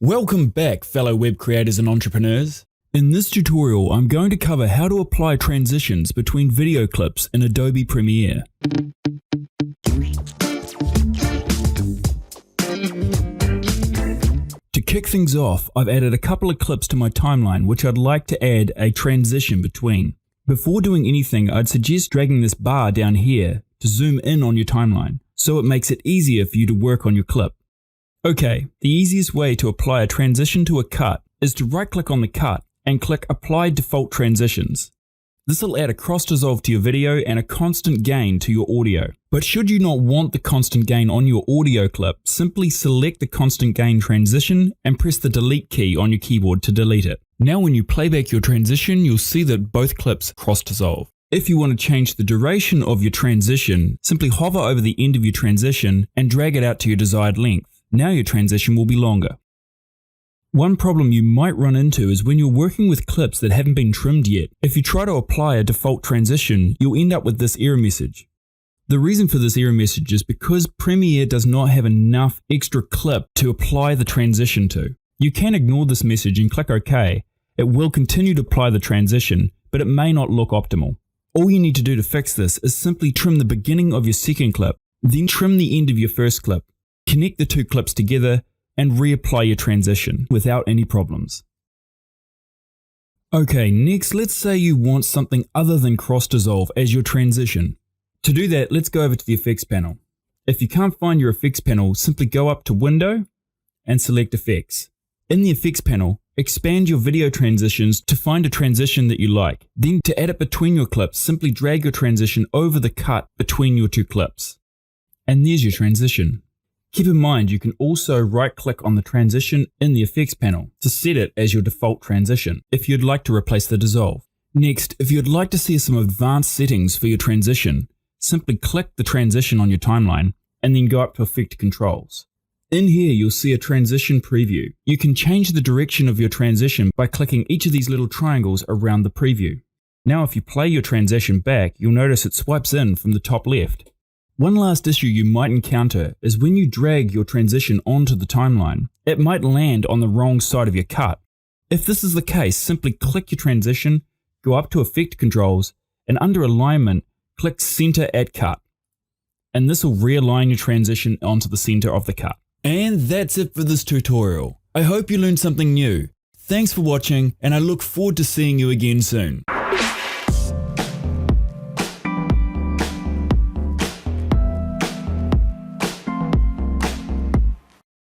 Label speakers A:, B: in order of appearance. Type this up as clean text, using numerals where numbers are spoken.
A: Welcome back, fellow web creators and entrepreneurs. In this tutorial, I'm going to cover how to apply transitions between video clips in Adobe Premiere. To kick things off, I've added a couple of clips to my timeline which I'd like to add a transition between. Before doing anything, I'd suggest dragging this bar down here to zoom in on your timeline, so it makes it easier for you to work on your clip. Okay, the easiest way to apply a transition to a cut is to right-click on the cut and click Apply Default Transitions. This will add a cross dissolve to your video and a constant gain to your audio. But should you not want the constant gain on your audio clip, simply select the constant gain transition and press the delete key on your keyboard to delete it. Now when you playback your transition, you'll see that both clips cross dissolve. If you want to change the duration of your transition, simply hover over the end of your transition and drag it out to your desired length. Now your transition will be longer. One problem you might run into is when you're working with clips that haven't been trimmed yet. If you try to apply a default transition, you'll end up with this error message. The reason for this error message is because Premiere does not have enough extra clip to apply the transition to. You can ignore this message and click OK. It will continue to apply the transition, but it may not look optimal. All you need to do to fix this is simply trim the beginning of your second clip, then trim the end of your first clip. Connect the two clips together and reapply your transition without any problems. Okay, next let's say you want something other than cross dissolve as your transition. To do that, let's go over to the effects panel. If you can't find your effects panel, simply go up to Window and select Effects. In the effects panel, expand your video transitions to find a transition that you like. Then to add it between your clips, simply drag your transition over the cut between your two clips. And there's your transition. Keep in mind you can also right-click on the transition in the effects panel to set it as your default transition if you'd like to replace the dissolve. Next, if you'd like to see some advanced settings for your transition, simply click the transition on your timeline and then go up to Effect Controls. In here you'll see a transition preview. You can change the direction of your transition by clicking each of these little triangles around the preview. Now if you play your transition back, you'll notice it swipes in from the top left. One last issue you might encounter is when you drag your transition onto the timeline, it might land on the wrong side of your cut. If this is the case, simply click your transition, go up to Effect Controls, and under Alignment, click Center at Cut. And this will realign your transition onto the center of the cut. And that's it for this tutorial. I hope you learned something new. Thanks for watching, and I look forward to seeing you again soon.